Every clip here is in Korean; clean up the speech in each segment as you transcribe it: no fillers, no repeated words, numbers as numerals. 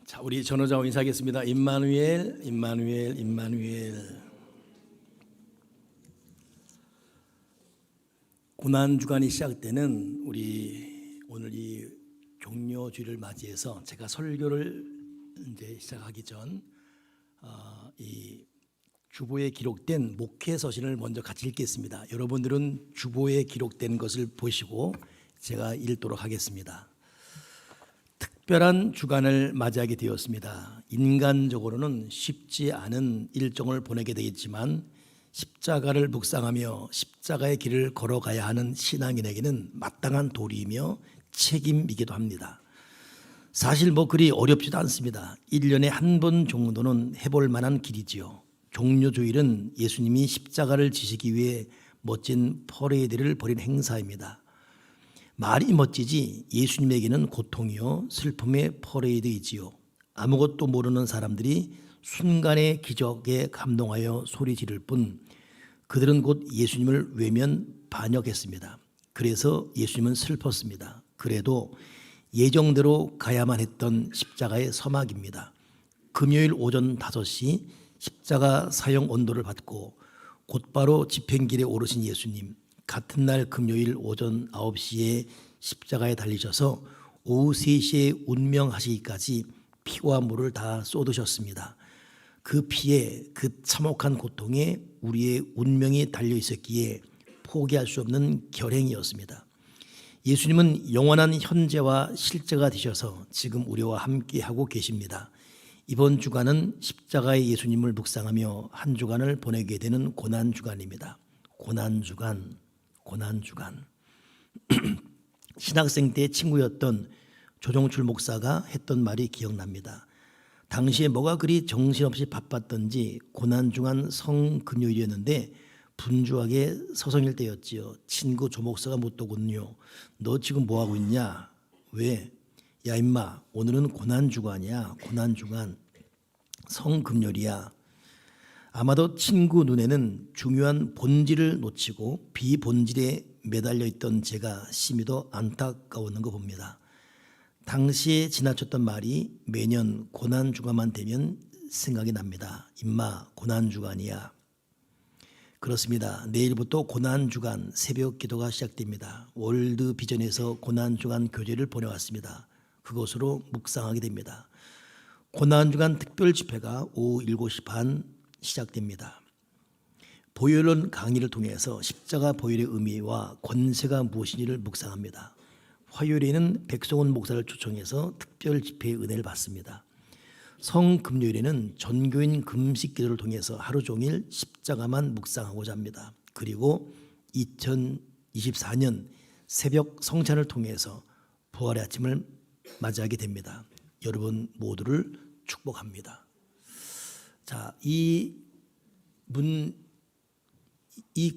자, 우리 전호자와 인사하겠습니다. 임마누엘, 임마누엘, 임마누엘. 고난 주간이 시작되는 우리 오늘 이 종료주일을 맞이해서 제가 설교를 이제 시작하기 전 이 주보에 기록된 목회 서신을 먼저 같이 읽겠습니다. 여러분들은 주보에 기록된 것을 보시고 제가 읽도록 하겠습니다. 특별한 주간을 맞이하게 되었습니다. 인간적으로는 쉽지 않은 일정을 보내게 되겠지만 십자가를 묵상하며 십자가의 길을 걸어가야 하는 신앙인에게는 마땅한 도리이며 책임이기도 합니다. 사실 그리 어렵지도 않습니다. 1년에 한 번 정도는 해볼 만한 길이지요. 종료주일은 예수님이 십자가를 지시기 위해 멋진 퍼레이드를 벌인 행사입니다. 말이 멋지지 예수님에게는 고통이요 슬픔의 퍼레이드이지요. 아무것도 모르는 사람들이 순간의 기적에 감동하여 소리 지를 뿐 그들은 곧 예수님을 외면 반역했습니다. 그래서 예수님은 슬펐습니다. 그래도 예정대로 가야만 했던 십자가의 서막입니다. 금요일 오전 5시 십자가 사형 온도를 받고 곧바로 집행길에 오르신 예수님, 같은 날 금요일 오전 9시에 십자가에 달리셔서 오후 3시에 운명하시기까지 피와 물을 다 쏟으셨습니다. 그 피에, 그 참혹한 고통에 우리의 운명이 달려 있었기에 포기할 수 없는 결행이었습니다. 예수님은 영원한 현재와 실제가 되셔서 지금 우리와 함께하고 계십니다. 이번 주간은 십자가의 예수님을 묵상하며 한 주간을 보내게 되는 고난주간입니다. 고난주간. 신학생 때 친구였던 조정출 목사가 했던 말이 기억납니다. 당시에 뭐가 그리 정신없이 바빴던지 고난주간 성금요일이었는데 분주하게 서성일 때였지요. 친구 조 목사가 묻더군요. 너 지금 뭐하고 있냐? 왜? 야 임마, 오늘은 고난주간이야. 고난주간 성금요일이야. 아마도 친구 눈에는 중요한 본질을 놓치고 비본질에 매달려 있던 제가 심히도 안타까웠는 거 봅니다. 당시에 지나쳤던 말이 매년 고난주간만 되면 생각이 납니다. 임마, 고난주간이야. 그렇습니다. 내일부터 고난주간 새벽 기도가 시작됩니다. 월드비전에서 고난주간 교제를 보내왔습니다. 그것으로 묵상하게 됩니다. 고난주간 특별집회가 오후 7시 반 시작됩니다. 보혈론 강의를 통해서 십자가 보혈의 의미와 권세가 무엇인지를 묵상합니다. 화요일에는 백성원 목사를 초청해서 특별 집회의 은혜를 받습니다. 성금요일에는 전교인 금식 기도를 통해서 하루 종일 십자가만 묵상하고자 합니다. 그리고 2024년 새벽 성찬을 통해서 부활의 아침을 맞이하게 됩니다. 여러분 모두를 축복합니다. 자, 이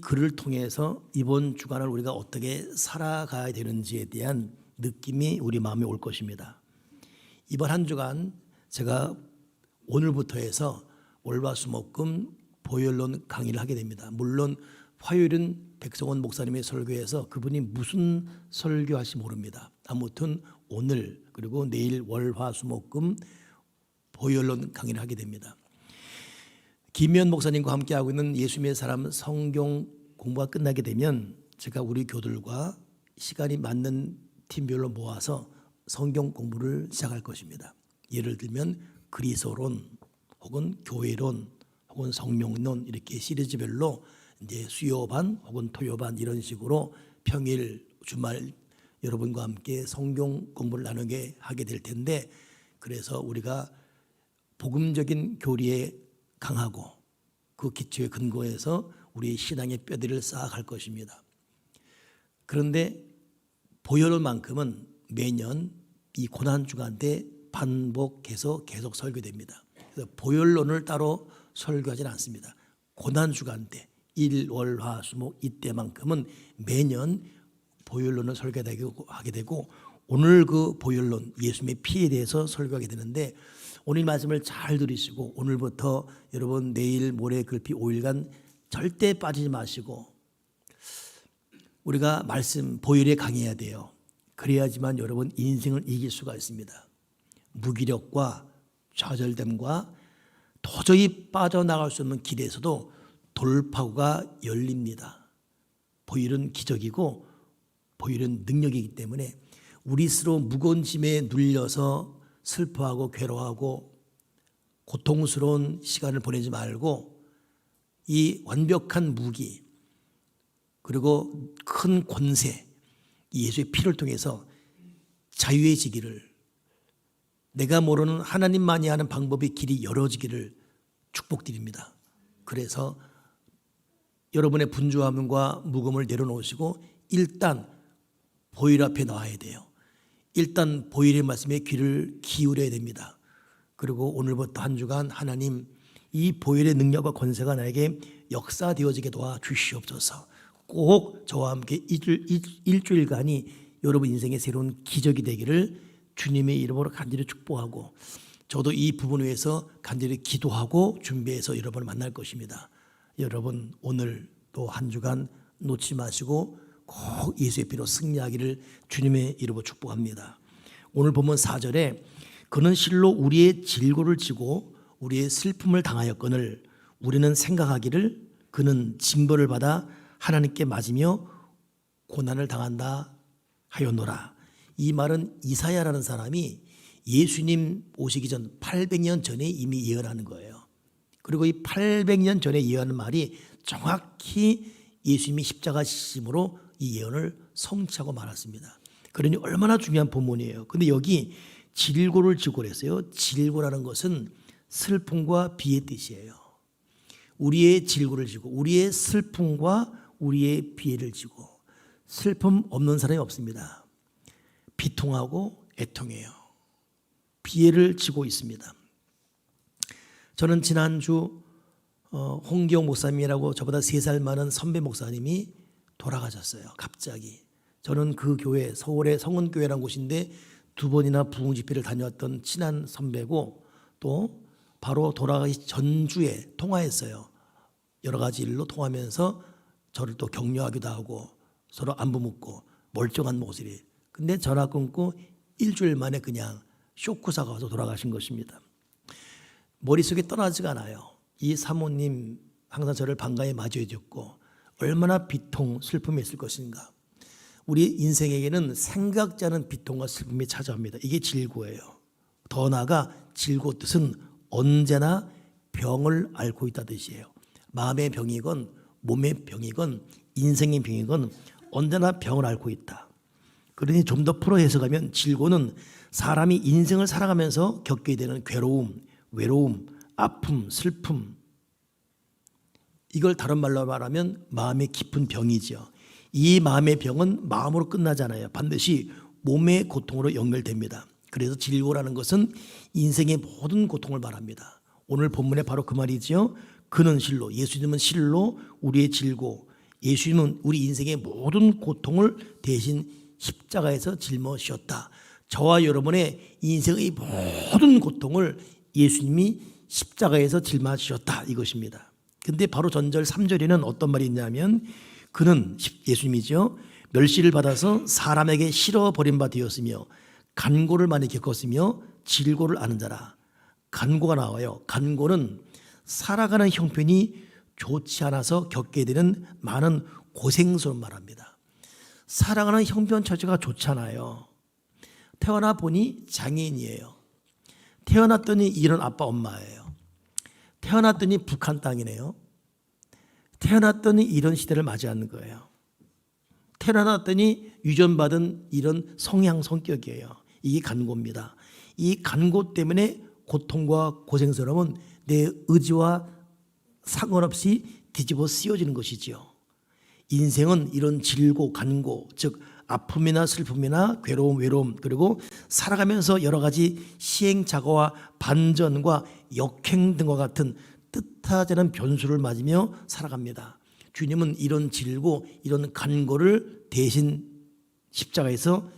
글을 통해서 이번 주간을 우리가 어떻게 살아가야 되는지에 대한 느낌이 우리 마음에 올 것입니다. 이번 한 주간 제가 오늘부터 해서 월화수목금 보혈론 강의를 하게 됩니다. 물론 화요일은 백성원 목사님의 설교에서 그분이 무슨 설교하실지 모릅니다. 아무튼 오늘 그리고 내일 월화수목금 보혈론 강의를 하게 됩니다. 김현 목사님과 함께하고 있는 예수님의 사람 성경 공부가 끝나게 되면 제가 우리 교들과 시간이 맞는 팀별로 모아서 성경 공부를 시작할 것입니다. 예를 들면 그리스도론 혹은 교회론 혹은 성명론 이렇게 시리즈별로 이제 수요반 혹은 토요반 이런 식으로 평일 주말 여러분과 함께 성경 공부를 나누게 하게 될 텐데, 그래서 우리가 복음적인 교리에 강하고 그 기초에 근거해서 우리의 신앙의 뼈대를 쌓아갈 것입니다. 그런데 보혈론만큼은 매년 이 고난주간 때 반복해서 계속 설교됩니다. 그래서 보혈론을 따로 설교하지는 않습니다. 고난주간 때 일월화수목 이때만큼은 매년 보혈론을 설교하게 되고 오늘 그 보혈론 예수님의 피에 대해서 설교하게 되는데, 오늘 말씀을 잘 들으시고 오늘부터 여러분 내일 모레 글피 5일간 절대 빠지지 마시고 우리가 말씀 보혈에 강해야 돼요. 그래야지만 여러분 인생을 이길 수가 있습니다. 무기력과 좌절됨과 도저히 빠져나갈 수 없는 길에서도 돌파구가 열립니다. 보혈은 기적이고 보혈은 능력이기 때문에 우리 스스로 무거운 짐에 눌려서 슬퍼하고 괴로워하고 고통스러운 시간을 보내지 말고 이 완벽한 무기 그리고 큰 권세 예수의 피를 통해서 자유해지기를, 내가 모르는 하나님만이 하는 방법의 길이 열어지기를 축복드립니다. 그래서 여러분의 분주함과 무거움을 내려놓으시고 일단 보혈 앞에 나와야 돼요. 일단 보혈의 말씀에 귀를 기울여야 됩니다. 그리고 오늘부터 한 주간 하나님 이 보혈의 능력과 권세가 나에게 역사되어지게 도와 주시옵소서. 꼭 저와 함께 일주일간이 여러분 인생의 새로운 기적이 되기를 주님의 이름으로 간절히 축복하고, 저도 이 부분 위해서 간절히 기도하고 준비해서 여러분을 만날 것입니다. 여러분 오늘 또 한 주간 놓지 마시고 꼭 예수의 피로 승리하기를 주님의 이름으로 축복합니다. 오늘 보면 4절에 그는 실로 우리의 질고를 지고 우리의 슬픔을 당하였거늘 우리는 생각하기를 그는 징벌을 받아 하나님께 맞으며 고난을 당한다 하였노라. 이 말은 이사야라는 사람이 예수님 오시기 전 800년 전에 이미 예언하는 거예요. 그리고 이 800년 전에 예언한 말이 정확히 예수님이 십자가 지심으로 이 예언을 성취하고 말았습니다. 그러니 얼마나 중요한 본문이에요. 근데 여기 질고를 지고 그랬어요. 질고라는 것은 슬픔과 비의 뜻이에요. 우리의 질고를 지고 우리의 슬픔과 우리의 비애를 지고, 슬픔 없는 사람이 없습니다. 비통하고 애통해요. 비애를 지고 있습니다. 저는 지난주 홍기영 목사님이라고 저보다 3살 많은 선배 목사님이 돌아가셨어요. 갑자기. 저는 그 교회, 서울의 성은교회라는 곳인데 2번이나 부흥 집회를 다녀왔던 친한 선배고, 또 바로 돌아가기 전주에 통화했어요. 여러 가지 일로 통화하면서 저를 또 격려하기도 하고 서로 안부 묻고 멀쩡한 목소리. 근데 전화 끊고 일주일 만에 그냥 쇼크사가 와서 돌아가신 것입니다. 머릿속에 떠나지가 않아요. 이 사모님 항상 저를 반가이 맞이해 줬고 얼마나 비통 슬픔이 있을 것인가. 우리 인생에게는 생각지 않은 비통과 슬픔이 찾아옵니다. 이게 질고예요. 더 나아가 질고 뜻은 언제나 병을 앓고 있다 뜻이에요. 마음의 병이건 몸의 병이건 인생의 병이건 언제나 병을 앓고 있다. 그러니 좀 더 풀어 해석하면 질고는 사람이 인생을 살아가면서 겪게 되는 괴로움, 외로움, 아픔, 슬픔, 이걸 다른 말로 말하면 마음의 깊은 병이죠. 이 마음의 병은 마음으로 끝나잖아요. 반드시 몸의 고통으로 연결됩니다. 그래서 질고라는 것은 인생의 모든 고통을 말합니다. 오늘 본문에 바로 그 말이죠. 그는 실로, 예수님은 실로 우리의 질고, 예수님은 우리 인생의 모든 고통을 대신 십자가에서 짊어지셨다. 저와 여러분의 인생의 모든 고통을 예수님이 십자가에서 짊어지셨다, 이것입니다. 근데 바로 전절 3절에는 어떤 말이 있냐면 그는, 예수님이죠, 멸시를 받아서 사람에게 실어 버린 바 되었으며 간고를 많이 겪었으며 질고를 아는 자라. 간고가 나와요. 간고는 살아가는 형편이 좋지 않아서 겪게 되는 많은 고생스러운 말합니다. 살아가는 형편 처지가 좋잖아요. 태어나 보니 장애인이에요. 태어났더니 이런 아빠 엄마예요. 태어났더니 북한 땅이네요. 태어났더니 이런 시대를 맞이하는 거예요. 태어났더니 유전받은 이런 성향 성격이에요. 이게 간고입니다. 이 간고 때문에 고통과 고생스러움은 내 의지와 상관없이 뒤집어 씌워지는 것이지요. 인생은 이런 질고 간고, 즉 아픔이나 슬픔이나 괴로움, 외로움, 그리고 살아가면서 여러 가지 시행착오와 반전과 역행 등과 같은 뜻하지 않은 변수를 맞으며 살아갑니다. 주님은 이런 질고 이런 간고를 대신 십자가에서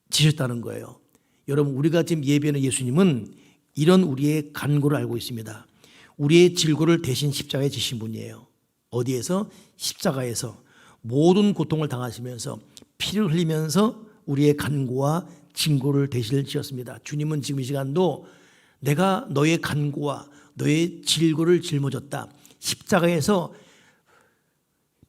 지셨다는 거예요. 여러분, 우리가 지금 예배하는 예수님은 이런 우리의 간고를 알고 있습니다. 우리의 질고를 대신 십자가에 지신 분이에요. 어디에서? 십자가에서 모든 고통을 당하시면서 피를 흘리면서 우리의 간고와 징고를 대신 지었습니다. 주님은 지금 이 시간도 내가 너의 간구와 너의 질고를 짊어졌다. 십자가에서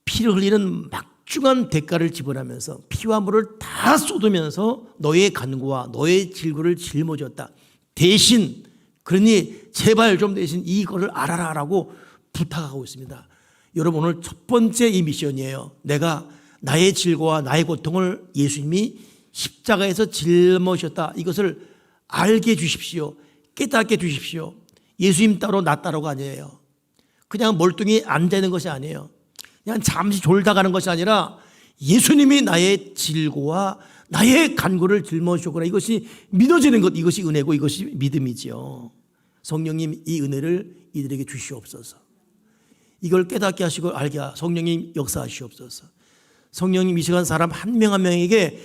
피를 흘리는 막중한 대가를 지불하면서 피와 물을 다 쏟으면서 너의 간구와 너의 질고를 짊어졌다. 대신 그러니 제발 좀 대신 이거를 알아라라고 부탁하고 있습니다. 여러분, 오늘 첫 번째 이 미션이에요. 내가 나의 질고와 나의 고통을 예수님이 십자가에서 짊어졌다. 이것을 알게 해주십시오. 깨닫게 해주십시오. 예수님 따로 나 따로가 아니에요. 그냥 멀뚱히 앉아있는 것이 아니에요. 그냥 잠시 졸다 가는 것이 아니라 예수님이 나의 질고와 나의 간구를 짊어지셨구나. 이것이 믿어지는 것, 이것이 은혜고 이것이 믿음이지요. 성령님, 이 은혜를 이들에게 주시옵소서. 이걸 깨닫게 하시고 알게 성령님 역사하시옵소서. 성령님, 이 시간 사람 한 명 한 명에게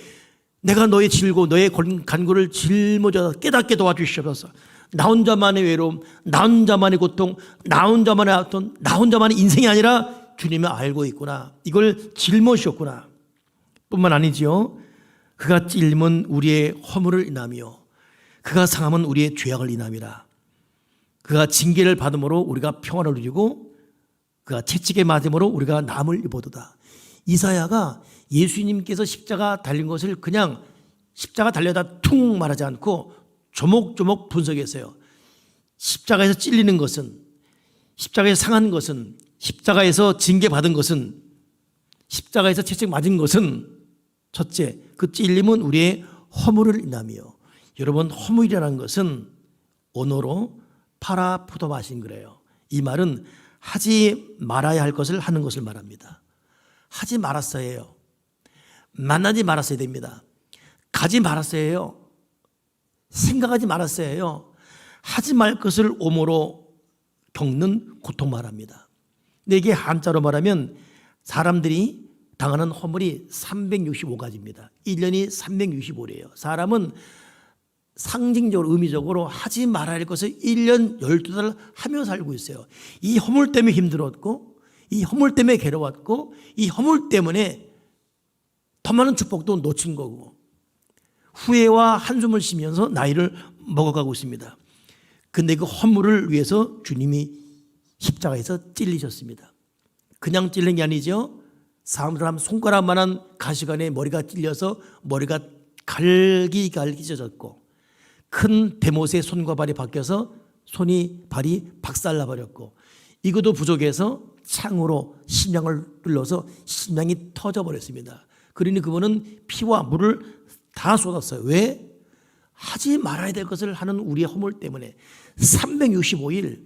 내가 너의 질고 너의 간구를 짊어져 깨닫게 도와주시옵소서. 나 혼자만의 외로움, 나 혼자만의 고통, 나 혼자만의 아픔, 나 혼자만의 인생이 아니라 주님이 알고 있구나. 이걸 짊어지셨구나. 뿐만 아니지요. 그가 찔림은 우리의 허물을 인하며 그가 상함은 우리의 죄악을 인함이라. 그가 징계를 받음으로 우리가 평안을 누리고 그가 채찍에 맞음으로 우리가 남을 입어도다. 이사야가 예수님께서 십자가 달린 것을 그냥 십자가 달려다 퉁 말하지 않고 조목조목 분석했어요. 십자가에서 찔리는 것은, 십자가에서 상한 것은, 십자가에서 징계받은 것은, 십자가에서 채찍 맞은 것은 첫째, 그 찔림은 우리의 허물을 인하며. 여러분, 허물이라는 것은 언어로 파라푸도마신 거래요. 이 말은 하지 말아야 할 것을 하는 것을 말합니다. 하지 말았어야 해요. 만나지 말았어야 됩니다. 가지 말았어야 해요. 생각하지 말았어야 해요. 하지 말 것을 오모로 겪는 고통 말합니다. 근데 이게 한자로 말하면 사람들이 당하는 허물이 365가지입니다. 1년이 365래요. 사람은 상징적으로 의미적으로 하지 말아야 할 것을 1년 12달 하며 살고 있어요. 이 허물 때문에 힘들었고 이 허물 때문에 괴로웠고 이 허물 때문에 더 많은 축복도 놓친 거고 후회와 한숨을 쉬면서 나이를 먹어가고 있습니다. 근데 그 허물을 위해서 주님이 십자가에서 찔리셨습니다. 그냥 찔린 게 아니죠. 사람 손가락만한 가시관에 머리가 찔려서 머리가 갈기갈기 찢어졌고 큰 대못의 손과 발이 바뀌어서 발이 박살나버렸고 이것도 부족해서 창으로 심장을 뚫려서 심장이 터져버렸습니다. 그러니 그분은 피와 물을 다 쏟았어요. 왜? 하지 말아야 될 것을 하는 우리의 허물 때문에 365일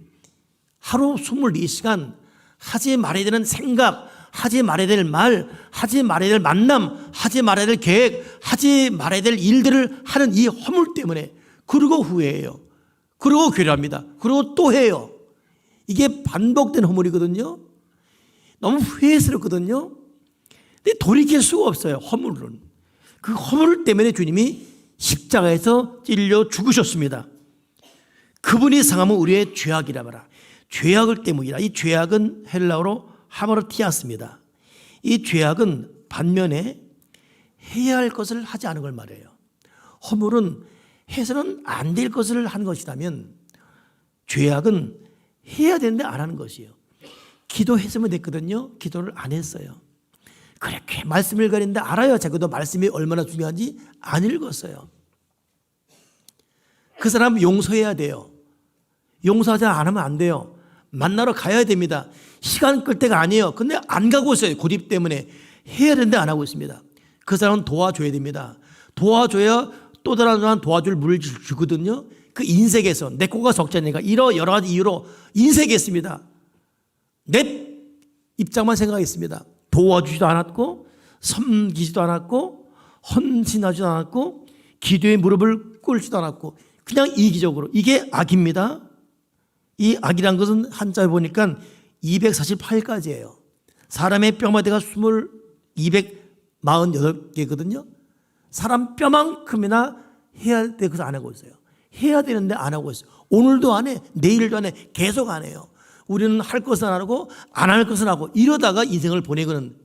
하루 24시간 하지 말아야 되는 생각, 하지 말아야 될 말, 하지 말아야 될 만남, 하지 말아야 될 계획, 하지 말아야 될 일들을 하는 이 허물 때문에 그리고 후회해요. 그리고 괴로합니다. 그리고 또 해요. 이게 반복된 허물이거든요. 너무 후회스럽거든요. 근데 돌이킬 수가 없어요. 허물은. 그 허물 때문에 주님이 십자가에서 찔려 죽으셨습니다. 그분이 상함은 우리의 죄악이라 말아. 죄악을 때문이라. 이 죄악은 헬라어로 하마르티아스입니다. 이 죄악은 반면에 해야 할 것을 하지 않은 걸 말해요. 허물은 해서는 안 될 것을 한 것이라면 죄악은 해야 되는데 안 하는 것이에요. 기도했으면 됐거든요. 기도를 안 했어요. 그렇게 말씀을 가리는데 알아요. 자기도 말씀이 얼마나 중요한지 안 읽었어요. 그 사람 용서해야 돼요. 용서하지 않으면 안 돼요. 만나러 가야 됩니다. 시간 끌 때가 아니에요. 근데 안 가고 있어요. 고집 때문에. 해야 되는데 안 하고 있습니다. 그 사람은 도와줘야 됩니다. 도와줘야 또 다른 사람 도와줄 물을 주거든요. 그 인색에서 내 거가 적자니까 여러 가지 이유로 인색했습니다. 내 입장만 생각했습니다. 도와주지도 않았고 섬기지도 않았고 헌신하지도 않았고 기도의 무릎을 꿇지도 않았고 그냥 이기적으로. 이게 악입니다. 이 악이란 것은 한자에 보니까 248가지예요. 사람의 뼈마디가 248개거든요. 사람 뼈만큼이나 해야 될 것을 안 하고 있어요. 해야 되는데 안 하고 있어요. 오늘도 안 해, 내일도 안 해, 계속 안 해요. 우리는 할 것은 안 하고 안 할 것은 하고 이러다가 인생을 보내거든.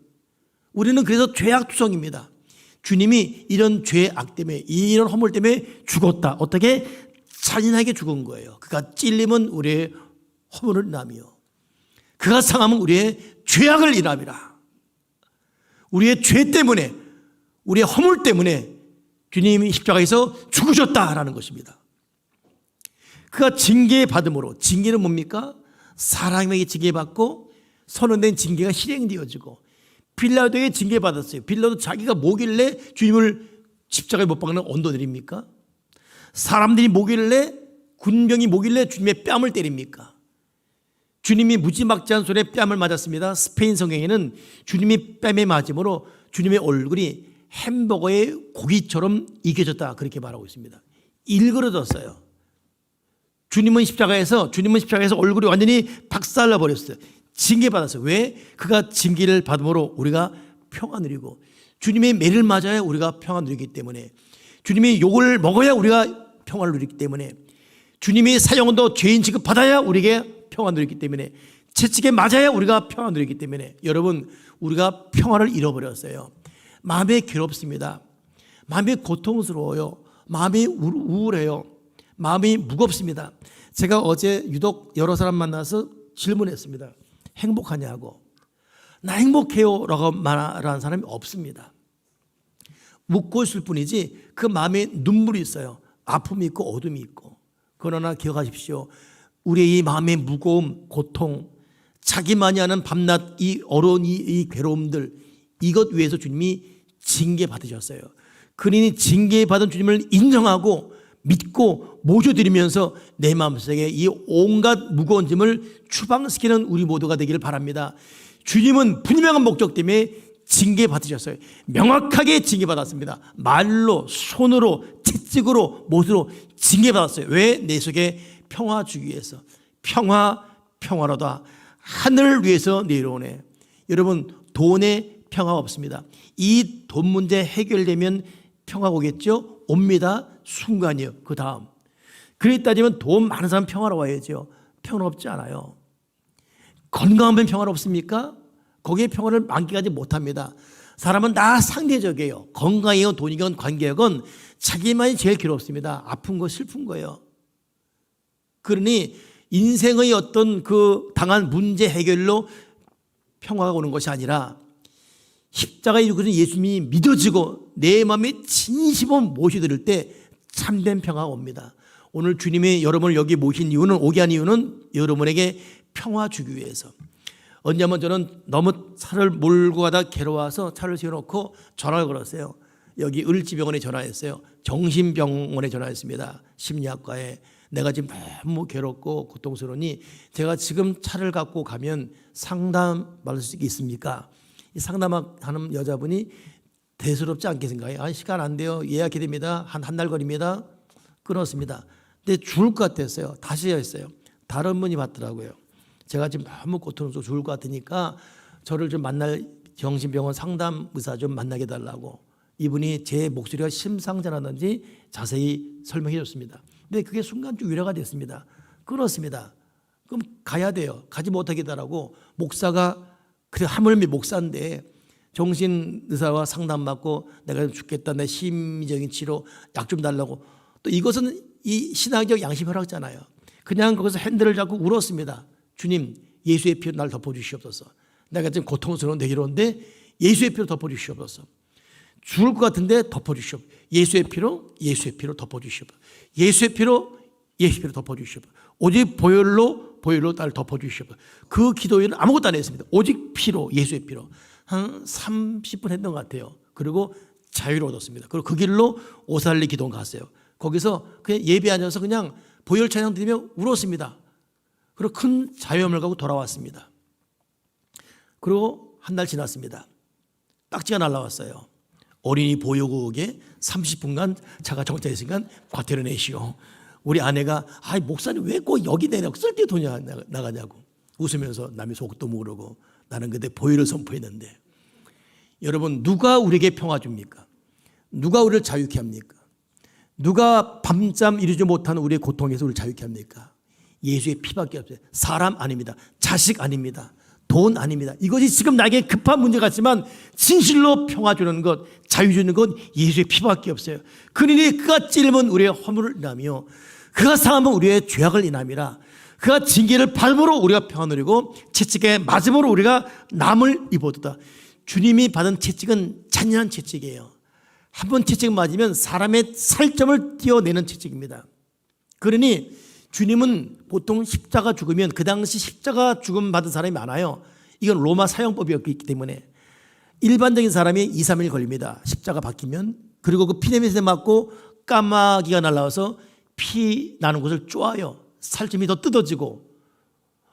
우리는 그래서 죄악투성입니다. 주님이 이런 죄악 때문에 이런 허물 때문에 죽었다. 어떻게? 잔인하게 죽은 거예요. 그가 찔림은 우리의 허물을 인하며 그가 상함은 우리의 죄악을 인함이라. 우리의 죄 때문에, 우리의 허물 때문에 주님이 십자가에서 죽으셨다라는 것입니다. 그가 징계받음으로, 징계는 뭡니까? 사람에게 징계받고 선언된 징계가 실행되어지고, 빌라도에게 징계받았어요. 빌라도 자기가 뭐길래 주님을 십자가에 못 박는 언도 내립니까? 사람들이 뭐길래, 군병이 뭐길래 주님의 뺨을 때립니까? 주님이 무지막지한 손에 뺨을 맞았습니다. 스페인 성경에는 주님이 뺨에 맞음으로 주님의 얼굴이 햄버거의 고기처럼 익혀졌다 그렇게 말하고 있습니다. 일그러졌어요. 주님은 십자가에서 얼굴이 완전히 박살나 버렸어요. 징계받았어요. 왜? 그가 징계를 받음으로 우리가 평안 누리고, 주님의 매를 맞아야 우리가 평안 누리기 때문에, 주님의 욕을 먹어야 우리가 평안을 누리기 때문에, 주님이 사형도 죄인 취급받아야 우리에게 평안 누리기 때문에, 채찍에 맞아야 우리가 평안 누리기 때문에, 여러분, 우리가 평안을 잃어버렸어요. 마음이 괴롭습니다. 마음이 고통스러워요. 마음이 우울해요. 마음이 무겁습니다. 제가 어제 유독 여러 사람 만나서 질문했습니다. 행복하냐고. 나 행복해요 라고 말하는 사람이 없습니다. 묻고 있을 뿐이지 그 마음에 눈물이 있어요. 아픔이 있고 어둠이 있고. 그러나 기억하십시오. 우리의 이 마음의 무거움, 고통, 자기만이 하는 밤낮 이 어려운 이 괴로움들, 이것 위해서 주님이 징계받으셨어요. 그러니 징계받은 주님을 인정하고 믿고 모셔드리면서 내 마음속에 이 온갖 무거운 짐을 추방시키는 우리 모두가 되기를 바랍니다. 주님은 분명한 목적 때문에 징계받으셨어요. 명확하게 징계받았습니다. 말로, 손으로, 채찍으로, 못으로 징계받았어요. 왜? 내 속에 평화 주기 위해서. 평화로다. 하늘을 위해서 내려오네. 여러분, 돈에 평화 없습니다. 이 돈 문제 해결되면 평화가 오겠죠? 옵니다. 순간이요. 그 다음. 그렇게 따지면 돈 많은 사람 평화로워야죠. 평화롭지 않아요. 건강하면 평화롭습니까? 거기에 평화를 만끽하지 못합니다. 사람은 다 상대적이에요. 건강이건 돈이건 관계건 자기만이 제일 괴롭습니다. 아픈 거, 슬픈 거예요. 그러니 인생의 어떤 그 당한 문제 해결로 평화가 오는 것이 아니라 십자가에 이루어진 예수님이 믿어지고 내 마음에 진심으로 모셔드릴 때 참된 평화가 옵니다. 오늘 주님이 여러분을 여기 모신 이유는, 오게 한 이유는 여러분에게 평화 주기 위해서. 언제 한번 저는 너무 차를 몰고 가다 괴로워서 차를 세워놓고 전화를 걸었어요. 여기 을지병원에 전화했어요. 정신병원에 전화했습니다. 심리학과에. 내가 지금 너무 괴롭고 고통스러우니 제가 지금 차를 갖고 가면 상담받을 수 있습니까? 이 상담하는 여자분이 대수롭지 않게 생각해요. 시간 안 돼요. 예약해야 됩니다. 한 달 걸립니다. 끊었습니다. 근데 죽을 것 같았어요. 다시 했어요. 다른 분이 받더라고요. 제가 지금 너무 고통스러워 죽을 것 같으니까 저를 좀 만날 정신병원 상담 의사 좀 만나게 해달라고. 이분이 제 목소리가 심상찮았는지 자세히 설명해 줬습니다. 근데 그게 순간적 위로가 됐습니다. 끊었습니다. 그럼 가야 돼요. 가지 못하게 해달라고. 목사가, 그래 하물며 목사인데 정신의사와 상담받고 내가 죽겠다, 내 심리적인 치료 약 좀 달라고. 또 이것은 이 신학적 양심 허락잖아요. 그냥 거기서 핸들을 잡고 울었습니다. 주님, 예수의 피로 날 덮어주시옵소서. 내가 지금 고통스러운데 이런데 예수의 피로 덮어주시옵소서. 죽을 것 같은데 덮어주시옵소서. 예수의 피로 덮어주시옵소서. 예수의 피로 덮어주시옵소서. 오직 보혈로 날 덮어주시옵소서. 그 기도에는 아무것도 안 했습니다. 오직 피로, 예수의 피로. 한 30분 했던 것 같아요. 그리고 자유를 얻었습니다. 그리고 그 길로 오살리 기도원 갔어요. 거기서 그냥 예배 앉아서 그냥 보혈 찬양 드리며 울었습니다. 그리고 큰 자유함을 갖고 돌아왔습니다. 그리고 한 달 지났습니다. 딱지가 날라왔어요. 어린이 보육국에 30분간 차가 정차했으니까 과태료 내시오. 우리 아내가 목사님 왜 꼭 여기 내냐고, 쓸데 돈이 나가냐고 웃으면서 남의 속도 모르고, 나는 그때 보혈을 선포했는데. 여러분, 누가 우리에게 평화 줍니까? 누가 우리를 자유케 합니까? 누가 밤잠 이루지 못하는 우리의 고통에서 우리를 자유케 합니까? 예수의 피밖에 없어요. 사람 아닙니다. 자식 아닙니다. 돈 아닙니다. 이것이 지금 나에게 급한 문제 같지만 진실로 평화 주는 것, 자유 주는 것 예수의 피밖에 없어요. 그러니 그가 찔면 우리의 허물을 인하며 그가 상함은 우리의 죄악을 인함이라. 그가 징계를 받음으로 우리가 평안을 누리고 채찍에 맞음으로 우리가 남을 입어도다. 주님이 받은 채찍은 잔인한 채찍이에요. 한 번 채찍 맞으면 사람의 살점을 떼어내는 채찍입니다. 그러니 주님은 보통 십자가 죽으면, 그 당시 십자가 죽음 받은 사람이 많아요. 이건 로마 사형법이었기 때문에 일반적인 사람이 2, 3일 걸립니다. 십자가 박히면. 그리고 그 피냄새 맞고 까마귀가 날라와서 피 나는 곳을 쪼아요. 살점이 더 뜯어지고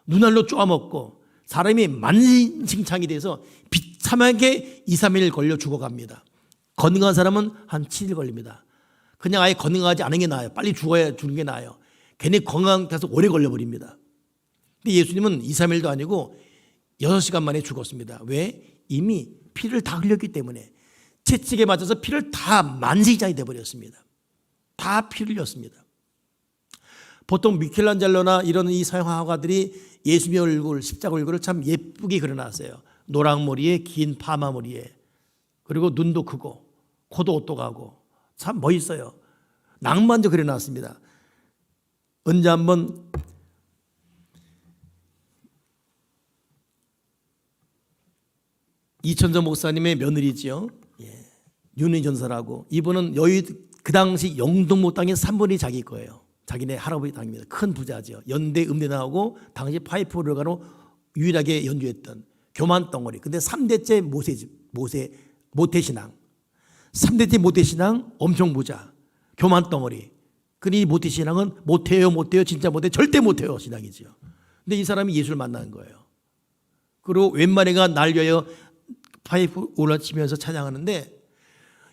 눈알로 쪼아먹고 사람이 만신창이 돼서 비참하게 2, 3일 걸려 죽어갑니다. 건강한 사람은 한 7일 걸립니다. 그냥 아예 건강하지 않은 게 나아요. 빨리 죽어야 죽는 게 나아요. 괜히 건강해서 오래 걸려버립니다. 근데 예수님은 2, 3일도 아니고 6시간 만에 죽었습니다. 왜? 이미 피를 다 흘렸기 때문에. 채찍에 맞아서 피를 다 만신창이 돼버렸습니다. 다 피를 흘렸습니다. 보통 미켈란젤로나 이런 이 서양 화가들이 예수님의 얼굴, 십자가 얼굴을 참 예쁘게 그려놨어요. 노랑머리에 긴 파마머리에, 그리고 눈도 크고 코도 오똑하고 참 멋있어요. 낭만도 그려놨습니다. 언제 한번 이천전 목사님의 며느리지요. 윤희 전사라고. 이분은 그 당시 영등포 땅의 3분이 자기 거예요. 자기네 할아버지 땅입니다. 큰 부자죠. 연대 음대 나오고 당시 파이프 오르가로 유일하게 연주했던 교만 덩어리. 근데 3대째 모태신앙. 3대째 모태신앙 엄청 부자. 교만 덩어리. 그러니 모태신앙은 못해요 진짜 못해, 절대 못해요 신앙이죠. 근데 이 사람이 예수를 만난 거예요. 그리고 웬만해가 날 위하여 파이프 올라치면서 찬양하는데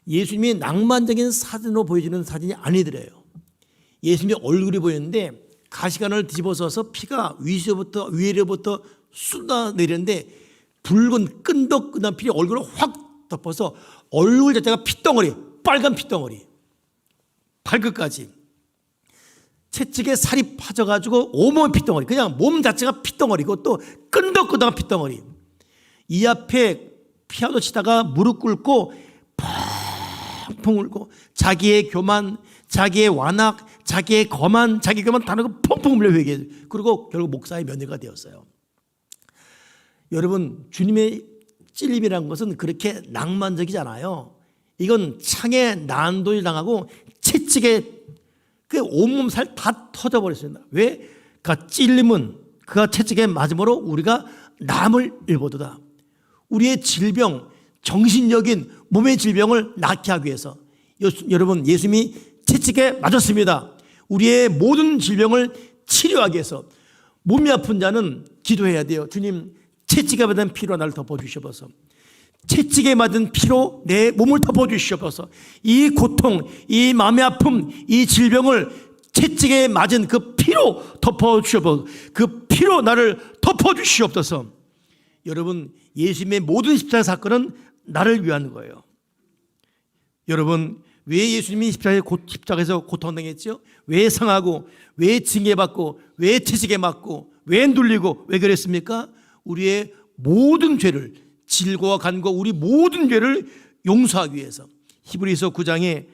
예수님이 낭만적인 사진으로 보여지는 사진이 아니더래요. 예수님의 얼굴이 보였는데 가시관을 뒤집어서서 피가 위로부터 쏟아내리는데 붉은 끈덕끈덕한 피가 얼굴을 확 덮어서 얼굴 자체가 피덩어리, 빨간 피덩어리, 발끝까지. 채찍에 살이 파져가지고 온몸 피덩어리, 그냥 몸 자체가 피덩어리고 또 끈덕끈덕한 피덩어리. 이 앞에 피아노 치다가 무릎 꿇고 펑펑 울고 자기의 교만, 자기의 완악, 자기의 거만, 자기 교만 다르고 펑펑 울며 회개해요. 그리고 결국 목사의 며느리가 되었어요. 여러분, 주님의 찔림이라는 것은 그렇게 낭만적이잖아요. 이건 창에 난도를 당하고 채찍에 그 온몸 살 다 터져버렸습니다. 왜? 그가 찔림은, 그가 채찍에 맞음으로 우리가 남을 일보도다. 우리의 질병, 정신적인 몸의 질병을 낫게 하기 위해서. 여러분, 예수님이 채찍에 맞았습니다. 우리의 모든 질병을 치료하기 위해서. 몸이 아픈 자는 기도해야 돼요. 주님, 채찍에 맞은 피로 나를 덮어주시옵소서. 채찍에 맞은 피로 내 몸을 덮어주시옵소서. 이 고통, 이 마음의 아픔, 이 질병을 채찍에 맞은 그 피로 덮어주시옵소서. 그 피로 나를 덮어주시옵소서. 여러분, 예수님의 모든 십자가 사건은 나를 위한 거예요. 여러분, 왜 예수님이 십자가에서 고통당했죠? 왜 상하고, 왜 징계받고, 왜 채찍에 맞고, 왜 눌리고, 왜 그랬습니까? 우리의 모든 죄를, 질고와 간고 우리 모든 죄를 용서하기 위해서. 히브리서 9장에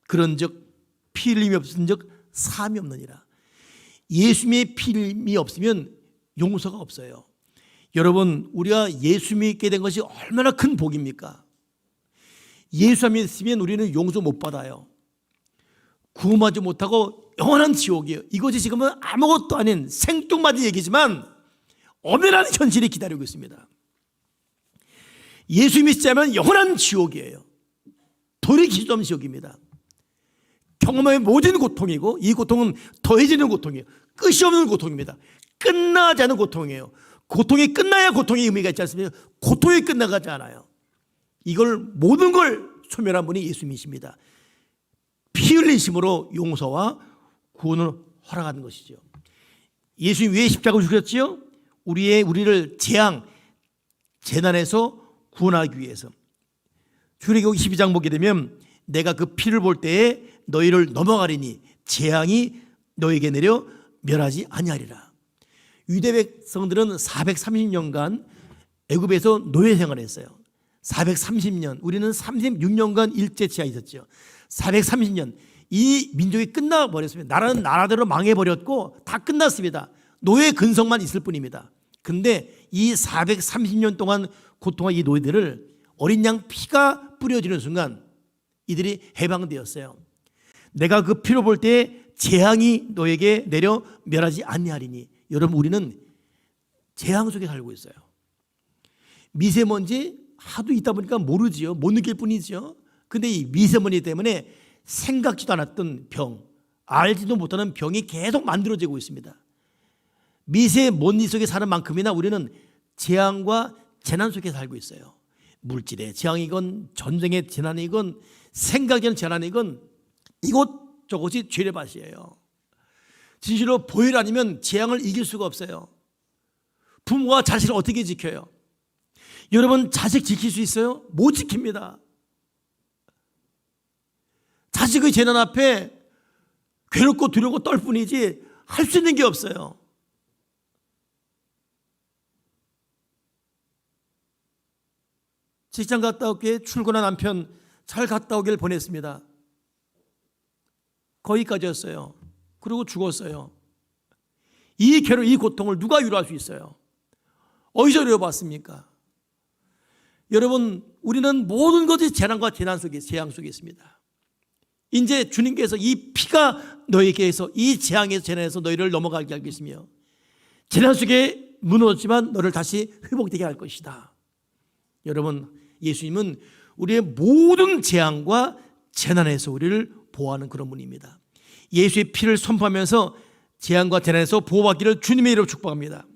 그런즉 피 흘림이 없은즉 사함이 없느니라. 예수님의 피 흘림이 없으면 용서가 없어요. 여러분, 우리가 예수 믿게 된 것이 얼마나 큰 복입니까? 예수 안 믿으면 우리는 용서 못 받아요. 구원하지 못하고 영원한 지옥이에요. 이것이 지금은 아무것도 아닌 생뚱맞은 얘기지만 엄연한 현실이 기다리고 있습니다. 예수 믿지 않으면 영원한 지옥이에요. 돌이킬 수 없는 지옥입니다. 경험의 모든 고통이고, 이 고통은 더해지는 고통이에요. 끝이 없는 고통입니다. 끝나지 않은 고통이에요. 고통이 끝나야 고통의 의미가 있지 않습니까? 고통이 끝나가지 않아요. 이걸 모든 걸 소멸한 분이 예수님이십니다. 피 흘리심으로 용서와 구원을 허락하는 것이죠. 예수님이 왜 십자가를 죽였지요? 우리를 재난에서 구원하기 위해서. 출애굽기 12장 보게 되면 내가 그 피를 볼 때에 너희를 넘어가리니 재앙이 너에게 내려 멸하지 아니하리라. 유대 백성들은 430년간 애굽에서 노예 생활을 했어요. 430년. 우리는 36년간 일제치하에 있었죠. 430년. 이 민족이 끝나버렸습니다. 나라는 나라대로 망해버렸고 다 끝났습니다. 노예 근성만 있을 뿐입니다. 근데 이 430년 동안 고통한 이 노예들을 어린 양 피가 뿌려지는 순간 이들이 해방되었어요. 내가 그 피로 볼 때 재앙이 너에게 내려 멸하지 아니하리니. 여러분, 우리는 재앙 속에 살고 있어요. 미세먼지 하도 있다 보니까 모르지요. 못 느낄 뿐이죠. 근데 이 미세먼지 때문에 생각지도 않았던 병, 알지도 못하는 병이 계속 만들어지고 있습니다. 미세먼지 속에 사는 만큼이나 우리는 재앙과 재난 속에 살고 있어요. 물질의 재앙이건 전쟁의 재난이건 생각이 는 재난이건 이것저것이 죄의 밭이에요. 진실로 보혈 아니면 재앙을 이길 수가 없어요. 부모가 자식을 어떻게 지켜요? 여러분, 자식 지킬 수 있어요? 못 지킵니다. 자식의 재난 앞에 괴롭고 두렵고 떨 뿐이지 할 수 있는 게 없어요. 직장 갔다 오기에 출근한 남편 잘 갔다 오길 보냈습니다. 거기까지였어요. 그리고 죽었어요. 이 괴로움, 이 고통을 누가 위로할 수 있어요? 어디서 배워봤습니까? 여러분, 우리는 모든 것이 재난과 재앙 속에 있습니다. 이제 주님께서 이 피가 너에게서 이 재앙에서 재난에서 너희를 넘어가게 하겠으며 재난 속에 무너졌지만 너를 다시 회복되게 할 것이다. 여러분, 예수님은 우리의 모든 재앙과 재난에서 우리를 보호하는 그런 분입니다. 예수의 피를 선포하면서 재앙과 재난에서 보호받기를 주님의 이름으로 축복합니다.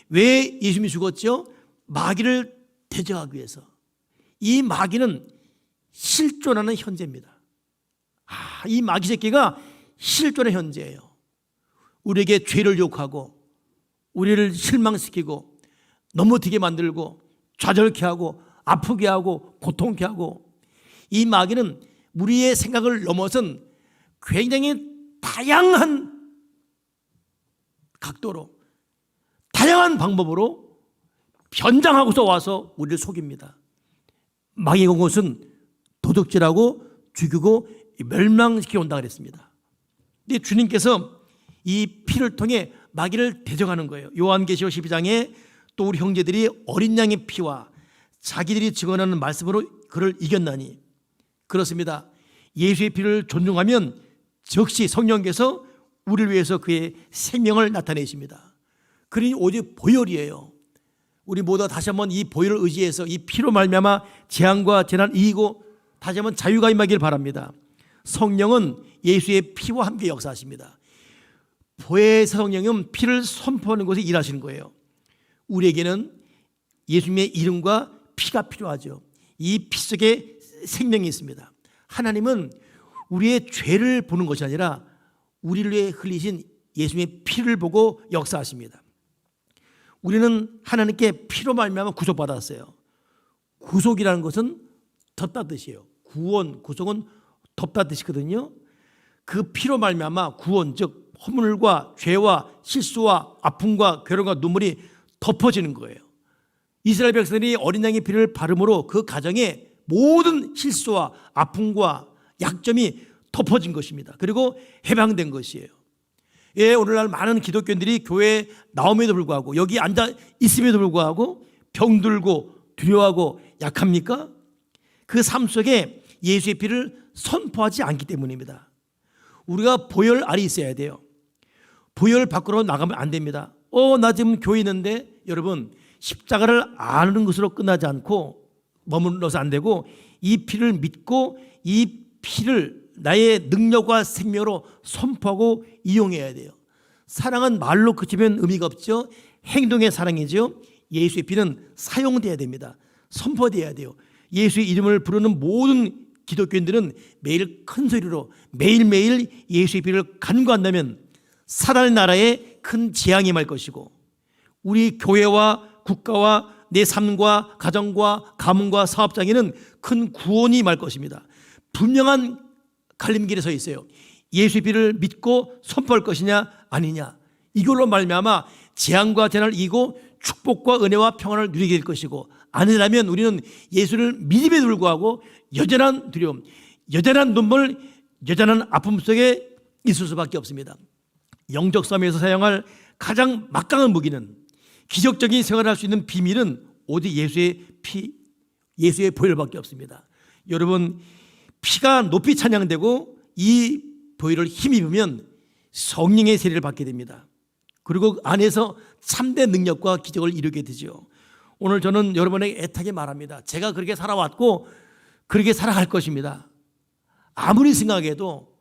왜 예수님이 죽었죠? 마귀를 대적하기 위해서. 이 마귀는 실존하는 현재입니다. 이 마귀 새끼가 실존의 현재예요. 우리에게 죄를 욕하고 우리를 실망시키고 넘어지게 만들고 좌절케 하고 아프게 하고 고통케 하고, 이 마귀는 우리의 생각을 넘어선 굉장히 다양한 각도로 다양한 방법으로 변장하고서 와서 우리를 속입니다. 마귀가 온 것은 도둑질하고 죽이고 멸망시켜 온다 그랬습니다. 근데 주님께서 이 피를 통해 마귀를 대적하는 거예요. 요한계시록 12장에 또 우리 형제들이 어린 양의 피와 자기들이 증언하는 말씀으로 그를 이겼나니. 그렇습니다. 예수의 피를 존중하면 즉시 성령께서 우리를 위해서 그의 생명을 나타내십니다. 그러니 오직 보혈이에요. 우리 모두 다시 한번 이 보혈을 의지해서 이 피로 말미암아 재앙과 재난 이기고 다시 한번 자유가 임하길 바랍니다. 성령은 예수의 피와 함께 역사하십니다. 보혜의 성령은 피를 선포하는 곳에 일하시는 거예요. 우리에게는 예수님의 이름과 피가 필요하죠. 이 피 속에 생명이 있습니다. 하나님은 우리의 죄를 보는 것이 아니라 우리를 위해 흘리신 예수님의 피를 보고 역사하십니다. 우리는 하나님께 피로 말미암아 구속받았어요. 구속이라는 것은 덮다 뜻이에요. 구원, 구속은 덮다 뜻이거든요. 그 피로 말미암아 구원, 즉 허물과 죄와 실수와 아픔과 괴로움과 눈물이 덮어지는 거예요. 이스라엘 백성들이 어린 양의 피를 바름으로 그 가정에 모든 실수와 아픔과 약점이 덮어진 것입니다. 그리고 해방된 것이에요. 예, 오늘날 많은 기독교인들이 교회에 나옴에도 불구하고 여기 앉아 있음에도 불구하고 병들고 두려워하고 약합니까? 그 삶 속에 예수의 피를 선포하지 않기 때문입니다. 우리가 보혈 아래 있어야 돼요. 보혈 밖으로 나가면 안 됩니다. 나 지금 교회 있는데, 여러분, 십자가를 아는 것으로 끝나지 않고 머물러서 안 되고 이 피를 믿고 이 피를 나의 능력과 생명으로 선포하고 이용해야 돼요. 사랑은 말로 그치면 의미가 없죠. 행동의 사랑이죠. 예수의 피는 사용돼야 됩니다. 선포돼야 돼요. 예수의 이름을 부르는 모든 기독교인들은 매일 큰 소리로 매일매일 예수의 피를 간구한다면 사단의 나라에 큰 재앙이 말 것이고 우리 교회와 국가와 내 삶과 가정과 가문과 사업장에는 큰 구원이 말 것입니다. 분명한 갈림길에 서 있어요. 예수의 피를 믿고 선포할 것이냐 아니냐. 이걸로 말미암아 재앙과 재난을 이기고 축복과 은혜와 평안을 누리게 될 것이고, 아니라면 우리는 예수를 믿음에 불구하고 여전한 두려움, 여전한 눈물, 여자는 아픔 속에 있을 수밖에 없습니다. 영적 싸움에서 사용할 가장 막강한 무기는, 기적적인 생활을 할 수 있는 비밀은 오직 예수의 피, 예수의 보혈밖에 없습니다. 여러분, 피가 높이 찬양되고 이 보혈을 힘입으면 성령의 세례를 받게 됩니다. 그리고 안에서 참된 능력과 기적을 이루게 되죠. 오늘 저는 여러분에게 애타게 말합니다. 제가 그렇게 살아왔고 그렇게 살아갈 것입니다. 아무리 생각해도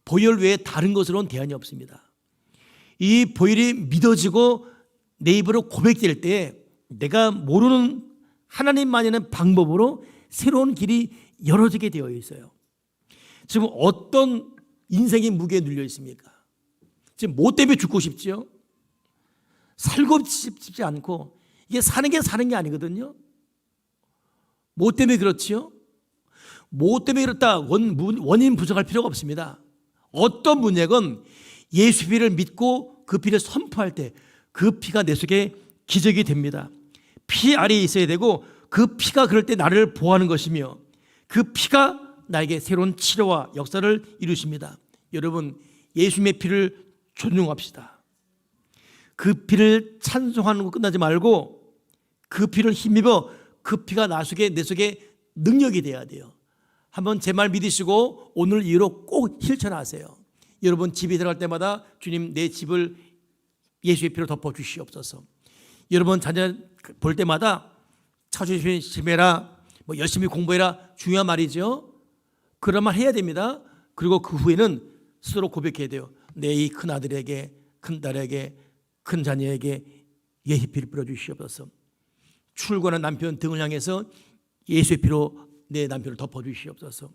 보혈 외에 다른 것으로는 대안이 없습니다. 이 보혈이 믿어지고 내 입으로 고백될 때 내가 모르는 하나님만이 아는 방법으로 새로운 길이 열어지게 되어 있어요. 지금 어떤 인생의 무게에 눌려 있습니까? 지금 뭐 때문에 죽고 싶지요? 살고 싶지 않고, 이게 사는 게 아니거든요. 뭐 때문에 그렇지요? 뭐 때문에 그렇다 원인 분석할 필요가 없습니다. 어떤 문제건 예수 피를 믿고 그 피를 선포할 때 그 피가 내 속에 기적이 됩니다. 피 아래에 있어야 되고 그 피가 그럴 때 나를 보호하는 것이며 그 피가 나에게 새로운 치료와 역사를 이루십니다. 여러분, 예수님의 피를 존중합시다. 그 피를 찬송하는 거 끝나지 말고 그 피를 힘입어 그 피가 내 속에 능력이 돼야 돼요. 한번 제 말 믿으시고 오늘 이후로 꼭 실천하세요. 여러분, 집에 들어갈 때마다 주님, 내 집을 예수의 피로 덮어주시옵소서. 여러분, 자녀 볼 때마다 자존심 심해라, 열심히 공부해라, 중요한 말이죠. 그런 말 해야 됩니다. 그리고 그 후에는 스스로 고백해야 돼요. 내 이 큰 아들에게, 큰 딸에게, 큰 자녀에게 예수의 피를 뿌려주시옵소서. 출근한 남편 등을 향해서 예수의 피로 내 남편을 덮어주시옵소서.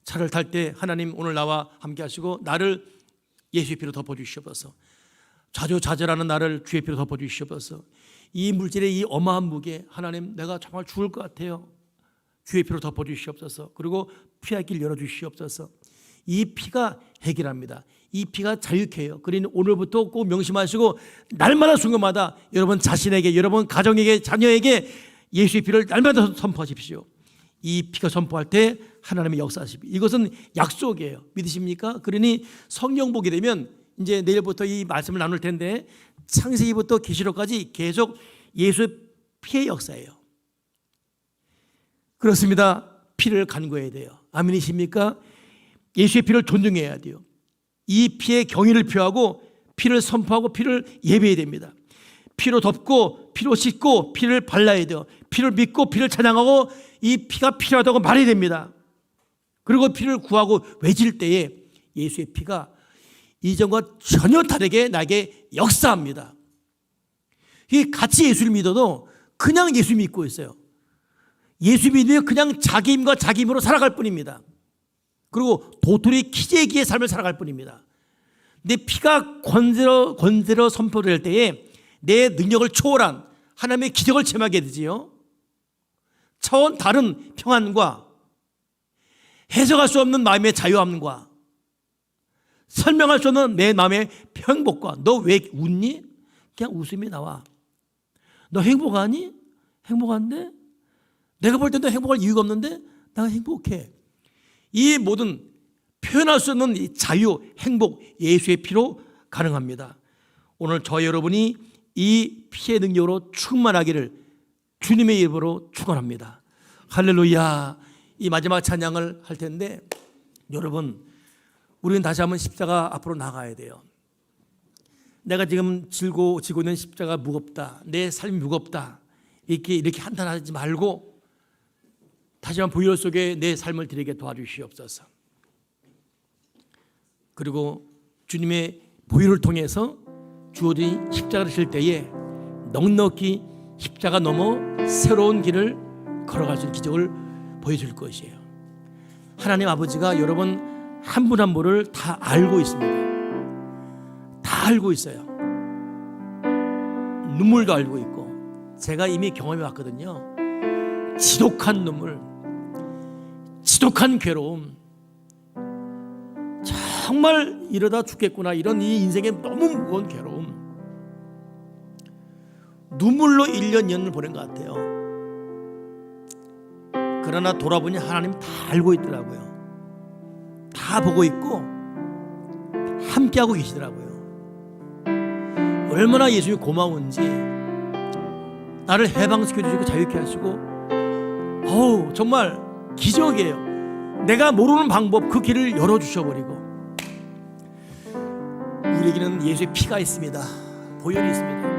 차를 탈 때 하나님, 오늘 나와 함께 하시고 나를 예수의 피로 덮어주시옵소서. 좌절하는 나를 주의 피로 덮어주시옵소서. 이 물질의 이 어마한 무게, 하나님, 내가 정말 죽을 것 같아요. 주의 피로 덮어주시옵소서. 그리고 피할 길 열어주시옵소서. 이 피가 해결합니다. 이 피가 자유케 해요. 그러니 오늘부터 꼭 명심하시고 날마다 순간마다 여러분 자신에게, 여러분 가정에게, 자녀에게 예수의 피를 날마다 선포하십시오. 이 피가 선포할 때 하나님의 역사하십니다. 이것은 약속이에요. 믿으십니까? 그러니 성경 보게 되면 이제 내일부터 이 말씀을 나눌 텐데 창세기부터 계시록까지 계속 예수의 피의 역사예요. 그렇습니다. 피를 간구해야 돼요. 아멘이십니까? 예수의 피를 존중해야 돼요. 이 피의 경의를 표하고 피를 선포하고 피를 예배해야 됩니다. 피로 덮고 피로 씻고 피를 발라야 돼요. 피를 믿고 피를 찬양하고 이 피가 필요하다고 말해야 됩니다. 그리고 피를 구하고 외칠 때에 예수의 피가 이전과 전혀 다르게 나에게 역사합니다. 같이 예수를 믿어도 그냥 예수 믿고 있어요. 예수 믿으면 그냥 자기 힘과 자기 힘으로 살아갈 뿐입니다. 그리고 도토리 키재기의 삶을 살아갈 뿐입니다. 내 피가 권세로 선포될 때에 내 능력을 초월한 하나님의 기적을 체험하게 되지요. 차원 다른 평안과 해석할 수 없는 마음의 자유함과 설명할 수 없는 내 마음의 행복과, 너 왜 웃니? 그냥 웃음이 나와. 너 행복하니? 행복한데? 내가 볼 때 너 행복할 이유가 없는데? 나 행복해. 이 모든 표현할 수 없는 이 자유, 행복, 예수의 피로 가능합니다. 오늘 저 여러분이 이 피의 능력으로 충만하기를 주님의 이름으로 축원합니다. 할렐루야. 이 마지막 찬양을 할 텐데 여러분, 우리는 다시 한번 십자가 앞으로 나가야 돼요. 내가 지금 지고 있는 십자가 무겁다, 내 삶이 무겁다, 이렇게 한탄하지 말고 다시 한번 보혈 속에 내 삶을 드리게 도와주시옵소서. 그리고 주님의 보혈을 통해서 주어진 십자가를 질 때에 넉넉히 십자가 넘어 새로운 길을 걸어갈 수 있는 기적을 보여줄 것이에요. 하나님 아버지가 여러분 한 분 한 분을 다 알고 있습니다. 다 알고 있어요. 눈물도 알고 있고, 제가 이미 경험해 왔거든요. 지독한 눈물, 지독한 괴로움, 정말 이러다 죽겠구나, 이런 이 인생의 너무 무거운 괴로움, 눈물로 1년 2년을 보낸 것 같아요. 그러나 돌아보니 하나님 다 알고 있더라고요. 다 보고 있고 함께하고 계시더라고요. 얼마나 예수님이 고마운지 나를 해방시켜 주시고 자유케 하시고 정말 기적이에요. 내가 모르는 방법 그 길을 열어주셔버리고 우리에게는 예수의 피가 있습니다. 보혈이 있습니다.